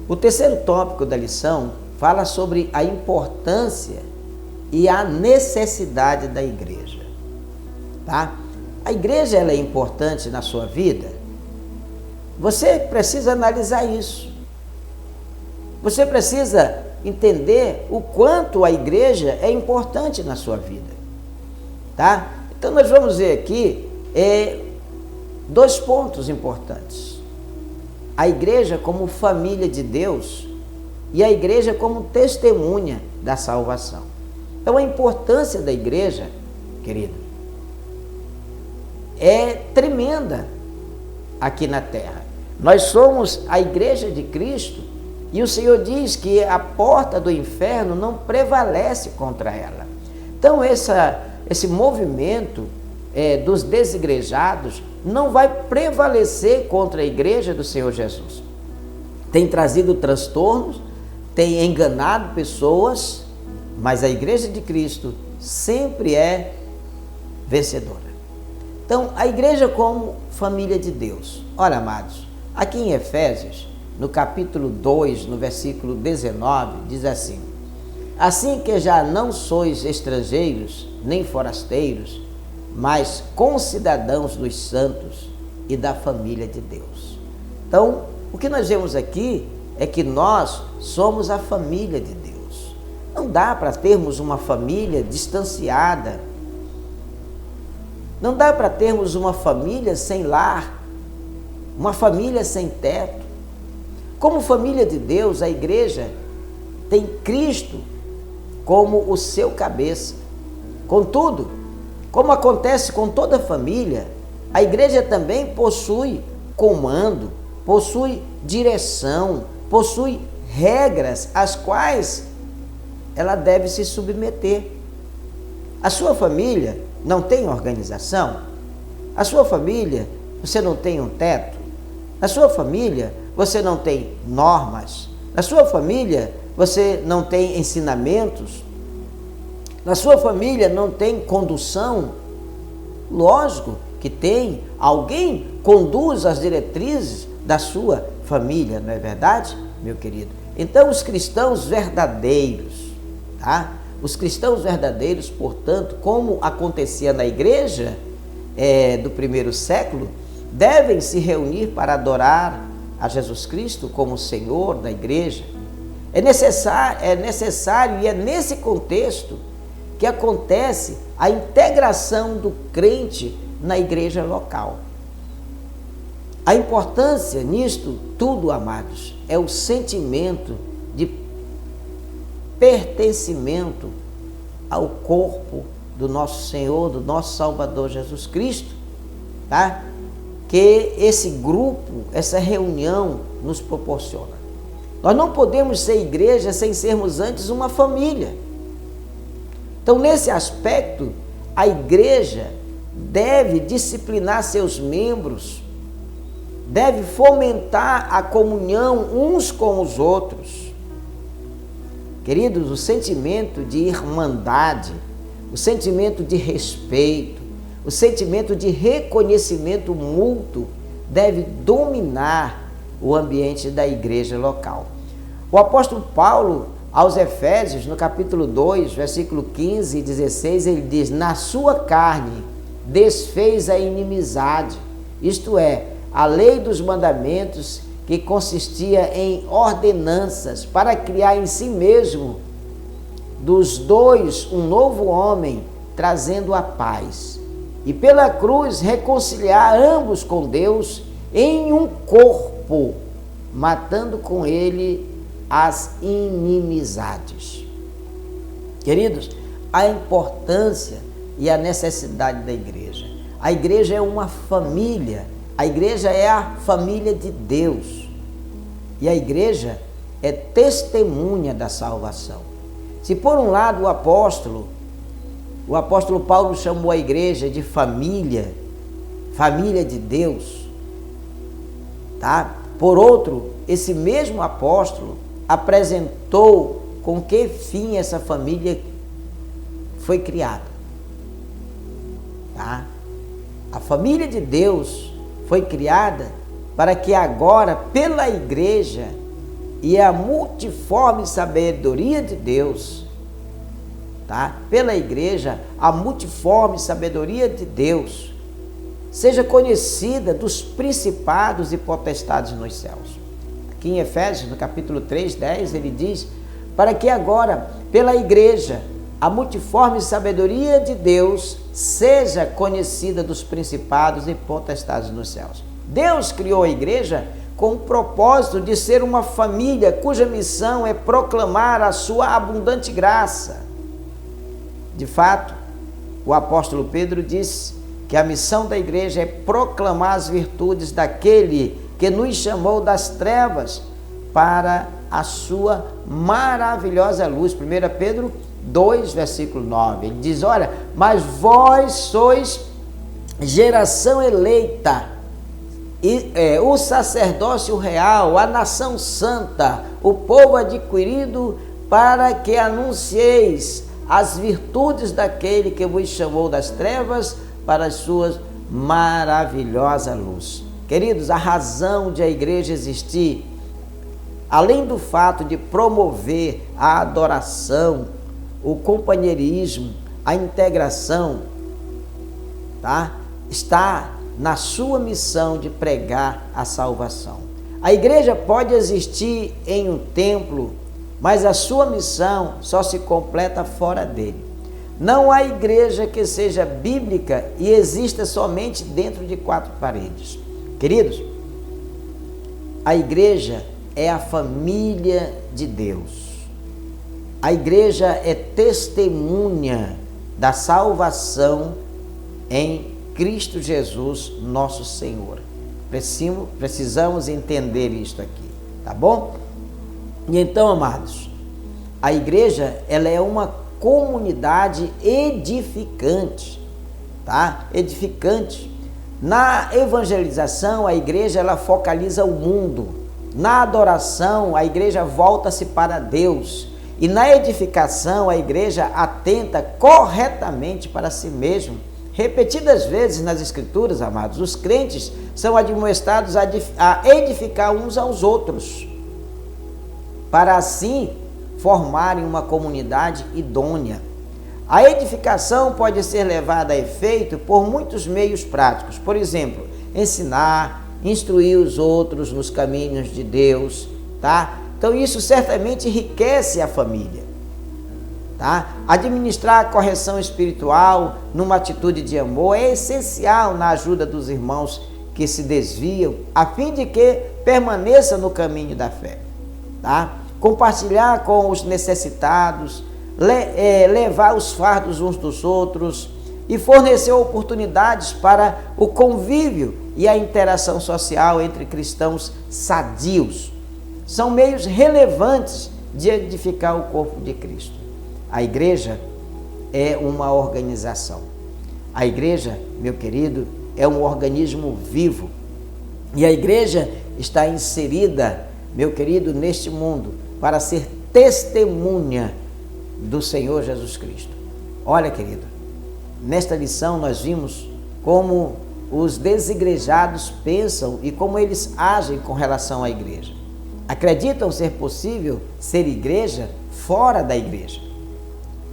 o terceiro tópico da lição fala sobre a importância e a necessidade da igreja, tá? A igreja, ela é importante na sua vida? Você precisa analisar isso. Você precisa entender o quanto a igreja é importante na sua vida, tá? Então nós vamos ver aqui dois pontos importantes. A igreja como família de Deus e a igreja como testemunha da salvação. Então a importância da igreja, querido, é tremenda aqui na terra. Nós somos a igreja de Cristo e o Senhor diz que a porta do inferno não prevalece contra ela. Então esse movimento dos desigrejados não vai prevalecer contra a igreja do Senhor Jesus. Tem trazido transtornos, tem enganado pessoas, mas a igreja de Cristo sempre é vencedora. Então, a igreja como família de Deus. Olha, amados, aqui em Efésios, no capítulo 2, no versículo 19, diz assim: assim que já não sois estrangeiros, nem forasteiros, mas concidadãos dos santos e da família de Deus. Então, o que nós vemos aqui é que nós somos a família de Deus. Não dá para termos uma família distanciada. Não dá para termos uma família sem lar, uma família sem teto. Como família de Deus, a igreja tem Cristo como o seu cabeça. Contudo, como acontece com toda família, a igreja também possui comando, possui direção, possui regras às quais ela deve se submeter. A sua família não tem organização? A sua família, você não tem um teto? Na sua família, você não tem normas? Na sua família, você não tem ensinamentos? Na sua família não tem condução? Lógico que tem. Alguém conduz as diretrizes da sua família, não é verdade, meu querido? Então, os cristãos verdadeiros, tá? Os cristãos verdadeiros, portanto, como acontecia na igreja do primeiro século, devem se reunir para adorar a Jesus Cristo como Senhor da igreja. É necessário e é nesse contexto que acontece a integração do crente na igreja local. A importância nisto tudo, amados, é o sentimento de pertencimento ao corpo do nosso Senhor, do nosso Salvador Jesus Cristo, tá? que esse grupo, essa reunião nos proporciona. Nós não podemos ser igreja sem sermos antes uma família. Então, nesse aspecto, a igreja deve disciplinar seus membros, deve fomentar a comunhão uns com os outros. Queridos, o sentimento de irmandade, o sentimento de respeito, o sentimento de reconhecimento mútuo deve dominar o ambiente da igreja local. O apóstolo Paulo, aos Efésios, no capítulo 2, versículo 15 e 16, ele diz: na sua carne desfez a inimizade, isto é, a lei dos mandamentos, que consistia em ordenanças, para criar em si mesmo dos dois um novo homem, trazendo a paz, e pela cruz reconciliar ambos com Deus em um corpo, matando com ele as inimizades. Queridos, a importância e a necessidade da igreja. A igreja é uma família, a igreja é a família de Deus, e a igreja é testemunha da salvação. Se por um lado o apóstolo Paulo chamou a igreja de família de Deus, tá? Por outro, esse mesmo apóstolo apresentou com que fim essa família foi criada, tá? A família de Deus foi criada para que agora, pela igreja e a multiforme sabedoria de Deus, tá? Pela igreja, a multiforme sabedoria de Deus seja conhecida dos principados e potestades nos céus. Aqui em Efésios, no capítulo 3, 10, ele diz: para que agora, pela igreja, a multiforme sabedoria de Deus seja conhecida dos principados e potestades nos céus. Deus criou a igreja com o propósito de ser uma família cuja missão é proclamar a sua abundante graça. De fato, o apóstolo Pedro disse que a missão da igreja é proclamar as virtudes daquele que nos chamou das trevas para a sua maravilhosa luz. 1 Pedro 2, versículo 9, ele diz: olha, mas vós sois geração eleita, o sacerdócio real, a nação santa, o povo adquirido, para que anuncieis as virtudes daquele que vos chamou das trevas para as suas maravilhosa luz. Queridos, a razão de a igreja existir, além do fato de promover a adoração, o companheirismo, a integração, tá? Está na sua missão de pregar a salvação. A igreja pode existir em um templo, mas a sua missão só se completa fora dele. Não há igreja que seja bíblica e exista somente dentro de quatro paredes. Queridos, a igreja é a família de Deus. A igreja é testemunha da salvação em Cristo Jesus, nosso Senhor. Precisamos entender isto aqui, tá bom? E então, amados, a igreja, ela é uma comunidade edificante, tá? Edificante. Na evangelização, a igreja, ela focaliza o mundo. Na adoração, a igreja volta-se para Deus. E na edificação, a igreja atenta corretamente para si mesma. Repetidas vezes nas Escrituras, amados, os crentes são admoestados a edificar uns aos outros, para assim formarem uma comunidade idônea. A edificação pode ser levada a efeito por muitos meios práticos. Por exemplo, ensinar, instruir os outros nos caminhos de Deus, tá? Então isso certamente enriquece a família, tá? Administrar a correção espiritual numa atitude de amor é essencial na ajuda dos irmãos que se desviam, a fim de que permaneça no caminho da fé, tá? Compartilhar com os necessitados, levar os fardos uns dos outros, e forneceu oportunidades para o convívio e a interação social entre cristãos sadios. São meios relevantes de edificar o corpo de Cristo. A igreja é uma organização. A igreja, meu querido, é um organismo vivo. E a igreja está inserida, meu querido, neste mundo para ser testemunha do Senhor Jesus Cristo. Olha, querido, nesta lição nós vimos como os desigrejados pensam e como eles agem com relação à igreja. Acreditam ser possível ser igreja fora da igreja.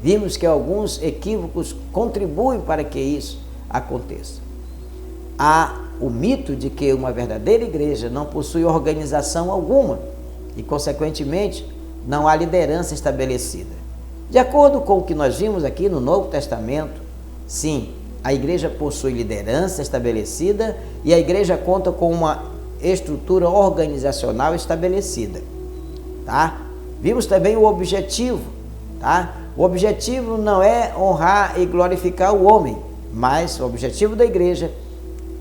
Vimos que alguns equívocos contribuem para que isso aconteça. Há o mito de que uma verdadeira igreja não possui organização alguma e, consequentemente, não há liderança estabelecida. De acordo com o que nós vimos aqui no Novo Testamento, sim, a igreja possui liderança estabelecida e a igreja conta com uma estrutura organizacional estabelecida, tá? Vimos também o objetivo, tá? O objetivo não é honrar e glorificar o homem, mas o objetivo da igreja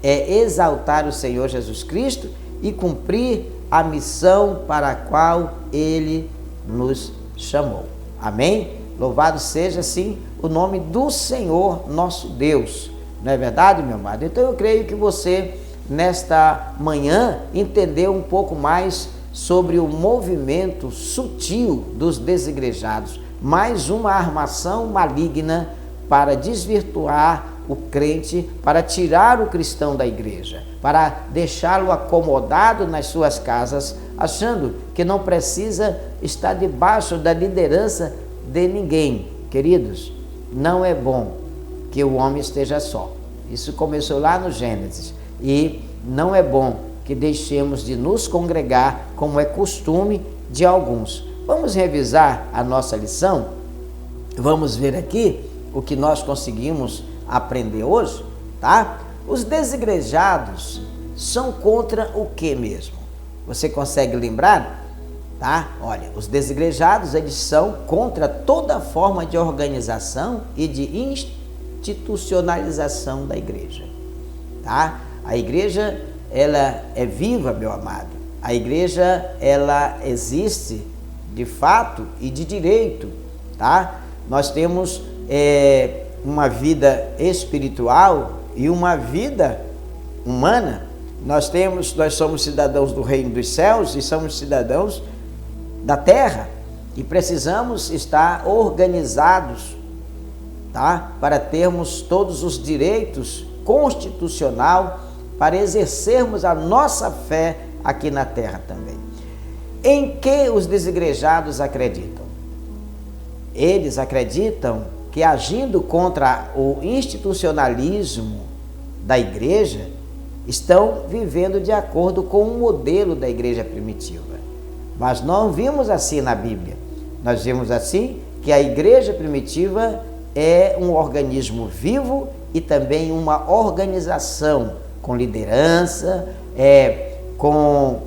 é exaltar o Senhor Jesus Cristo e cumprir a missão para a qual Ele nos chamou. Amém? Louvado seja, sim, o nome do Senhor nosso Deus. Não é verdade, meu amado? Então eu creio que você, nesta manhã, entendeu um pouco mais sobre o movimento sutil dos desigrejados. Mais uma armação maligna para desvirtuar o crente, para tirar o cristão da igreja, para deixá-lo acomodado nas suas casas, achando que não precisa estar debaixo da liderança de ninguém. Queridos, não é bom que o homem esteja só. Isso começou lá no Gênesis. E não é bom que deixemos de nos congregar, como é costume de alguns. Vamos revisar a nossa lição? Vamos ver aqui o que nós conseguimos aprender hoje, tá? Os desigrejados são contra o que mesmo? Você consegue lembrar? Tá? Olha, os desigrejados, eles são contra toda forma de organização e de institucionalização da igreja, tá? A igreja, ela é viva, meu amado. A igreja, ela existe de fato e de direito, tá? Nós temos uma vida espiritual e uma vida humana. Nós somos cidadãos do reino dos céus e somos cidadãos da terra e precisamos estar organizados, tá? Para termos todos os direitos constitucional para exercermos a nossa fé aqui na terra também. Em que os desigrejados acreditam? Eles acreditam que, agindo contra o institucionalismo da igreja, estão vivendo de acordo com o modelo da igreja primitiva. Mas não vimos assim na Bíblia. Nós vimos assim que a igreja primitiva é um organismo vivo e também uma organização com liderança, com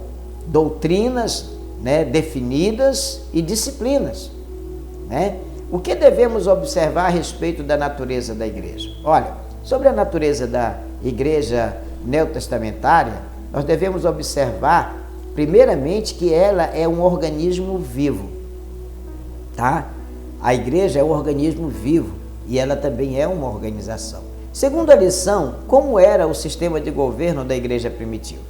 doutrinas, né, definidas e disciplinas, né? O que devemos observar a respeito da natureza da igreja? Olha, sobre a natureza da igreja neotestamentária, nós devemos observar, primeiramente, que ela é um organismo vivo, tá? A igreja é um organismo vivo e ela também é uma organização. Segunda lição, como era o sistema de governo da igreja primitiva,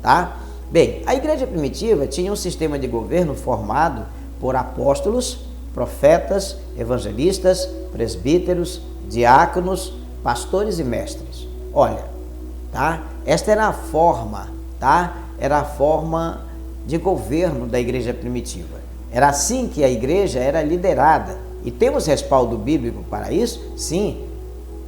tá? Bem, a igreja primitiva tinha um sistema de governo formado por apóstolos, profetas, evangelistas, presbíteros, diáconos, pastores e mestres. Olha, tá? Esta era a forma, tá? Era a forma de governo da igreja primitiva. Era assim que a igreja era liderada. E temos respaldo bíblico para isso? Sim.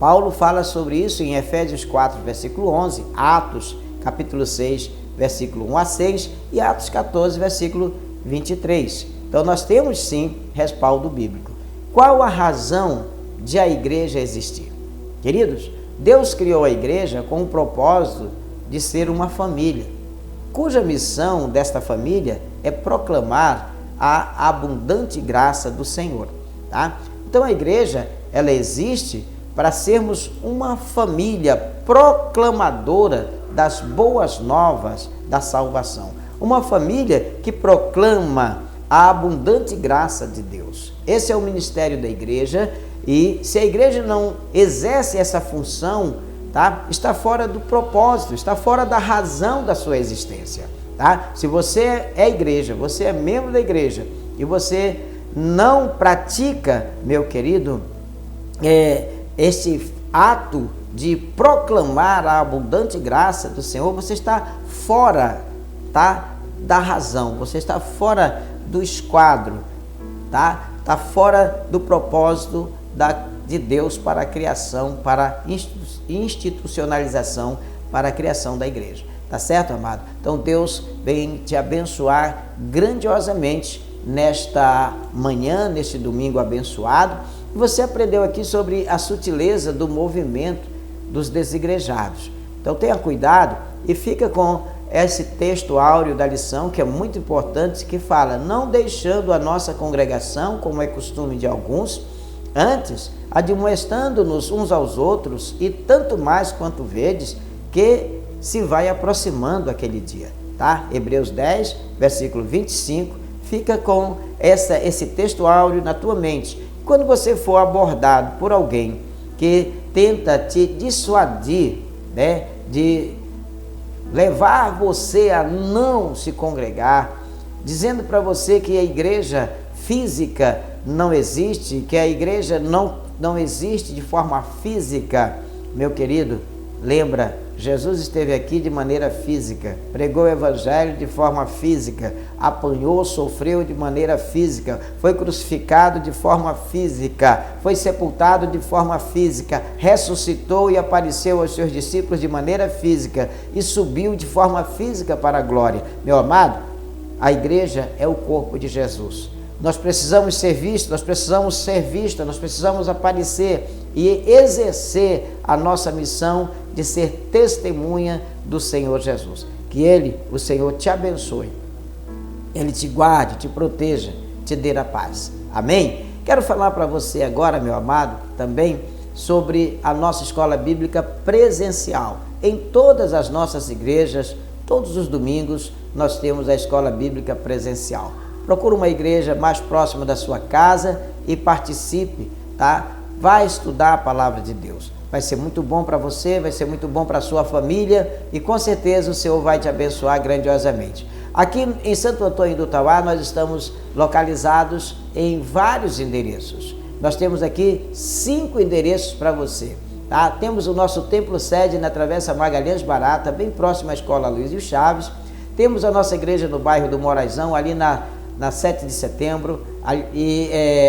Paulo fala sobre isso em Efésios 4, versículo 11, Atos, capítulo 6, versículo 1 a 6 e Atos 14, versículo 23. Então nós temos sim respaldo bíblico. Qual a razão de a igreja existir? Queridos, Deus criou a igreja com o propósito de ser uma família, cuja missão desta família é proclamar a abundante graça do Senhor, tá? Então a igreja, ela existe para sermos uma família proclamadora das boas novas da salvação. Uma família que proclama a abundante graça de Deus. Esse é o ministério da igreja, e se a igreja não exerce essa função, tá? Está fora do propósito, está fora da razão da sua existência, tá? Se você é igreja, você é membro da igreja e você não pratica, meu querido, este ato de proclamar a abundante graça do Senhor, você está fora, tá, da razão, você está fora do esquadro, tá? Está fora do propósito de Deus para a criação, para a institucionalização, para a criação da igreja. Tá certo, amado? Então Deus vem te abençoar grandiosamente nesta manhã, neste domingo abençoado. E você aprendeu aqui sobre a sutileza do movimento dos desigrejados. Então tenha cuidado e fica com esse texto áureo da lição, que é muito importante, que fala: não deixando a nossa congregação, como é costume de alguns, antes admoestando-nos uns aos outros, e tanto mais quanto vedes que se vai aproximando aquele dia, tá? Hebreus 10, versículo 25, fica com esse texto áureo na tua mente. Quando você for abordado por alguém que tenta te dissuadir, né, de levar você a não se congregar, dizendo para você que a igreja física não existe, que a igreja não existe de forma física, meu querido, lembra, Jesus esteve aqui de maneira física, pregou o evangelho de forma física, apanhou, sofreu de maneira física, foi crucificado de forma física, foi sepultado de forma física, ressuscitou e apareceu aos seus discípulos de maneira física e subiu de forma física para a glória. Meu amado, a igreja é o corpo de Jesus. Nós precisamos ser vistos, nós precisamos ser vistas, nós precisamos aparecer e exercer a nossa missão de ser testemunha do Senhor Jesus. Que Ele, o Senhor, te abençoe, Ele te guarde, te proteja, te dê a paz. Amém? Quero falar para você agora, meu amado, também sobre a nossa escola bíblica presencial. Em todas as nossas igrejas, todos os domingos, nós temos a escola bíblica presencial. Procure uma igreja mais próxima da sua casa e participe, tá? Vai estudar a palavra de Deus. Vai ser muito bom para você, vai ser muito bom para a sua família e com certeza o Senhor vai te abençoar grandiosamente. Aqui em Santo Antônio do Tauá, nós estamos localizados em vários endereços. Nós temos aqui 5 endereços para você, tá? Temos o nosso templo sede na Travessa Magalhães Barata, bem próximo à Escola Luizio Chaves. Temos a nossa igreja no bairro do Moraizão, ali na 7 de setembro,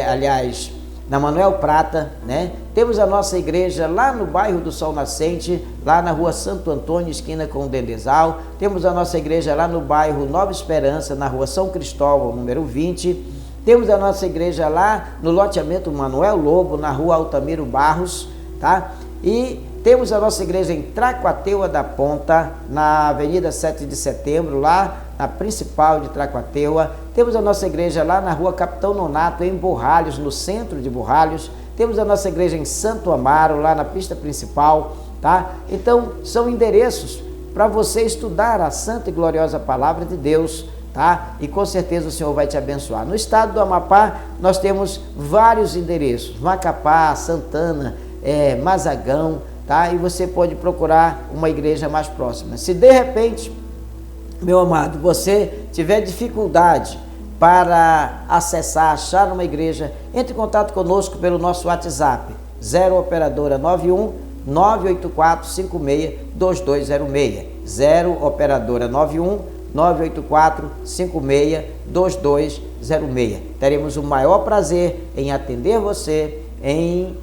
aliás, na Manuel Prata, né? Temos a nossa igreja lá no bairro do Sol Nascente, lá na rua Santo Antônio, esquina com o Dendezal. Temos a nossa igreja lá no bairro Nova Esperança, na rua São Cristóvão, número 20. Temos a nossa igreja lá no loteamento Manuel Lobo, na rua Altamiro Barros, tá? E temos a nossa igreja em Tracuateua da Ponta, na Avenida 7 de Setembro, lá na principal de Tracuateua. Temos a nossa igreja lá na rua Capitão Nonato, em Borralhos, no centro de Borralhos. Temos a nossa igreja em Santo Amaro, lá na pista principal, tá? Então, são endereços para você estudar a santa e gloriosa palavra de Deus, tá? E com certeza o Senhor vai te abençoar. No estado do Amapá, nós temos vários endereços: Macapá, Santana, Mazagão, tá? E você pode procurar uma igreja mais próxima. Se de repente, meu amado, você tiver dificuldade para acessar, achar uma igreja, entre em contato conosco pelo nosso WhatsApp, 0 operadora 91 984 56 2206, 0 operadora 91 984 56 2206. Teremos o maior prazer em atender você, em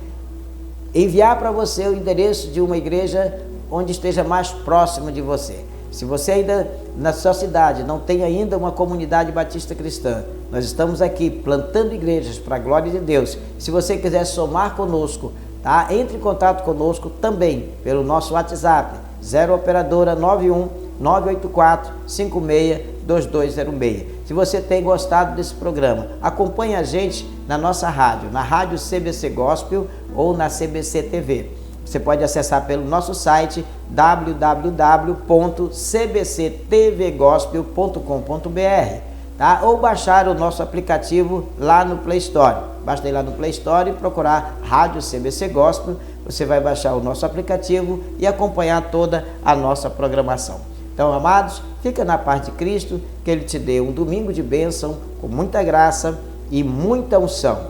enviar para você o endereço de uma igreja onde esteja mais próximo de você. Se você ainda, na sua cidade, não tem ainda uma comunidade batista cristã, nós estamos aqui plantando igrejas para a glória de Deus. Se você quiser somar conosco, tá? Entre em contato conosco também pelo nosso WhatsApp, 0 operadora 91 984 56 2206. se você tem gostado desse programa, acompanhe a gente na nossa rádio, na Rádio CBC Gospel ou na CBC TV. Você pode acessar pelo nosso site www.cbctvgospel.com.br, tá? Ou baixar o nosso aplicativo lá no Play Store. Basta ir lá no Play Store e procurar Rádio CBC Gospel. Você vai baixar o nosso aplicativo e acompanhar toda a nossa programação. Então, amados, fica na paz de Cristo, que Ele te dê um domingo de bênção, com muita graça e muita unção.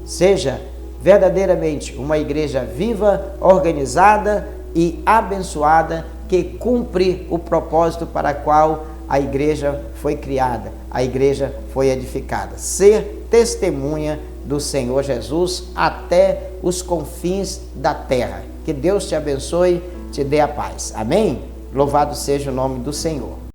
Seja verdadeiramente uma igreja viva, organizada e abençoada, que cumpre o propósito para o qual a igreja foi criada, a igreja foi edificada. Ser testemunha do Senhor Jesus até os confins da terra. Que Deus te abençoe, te dê a paz. Amém? Louvado seja o nome do Senhor.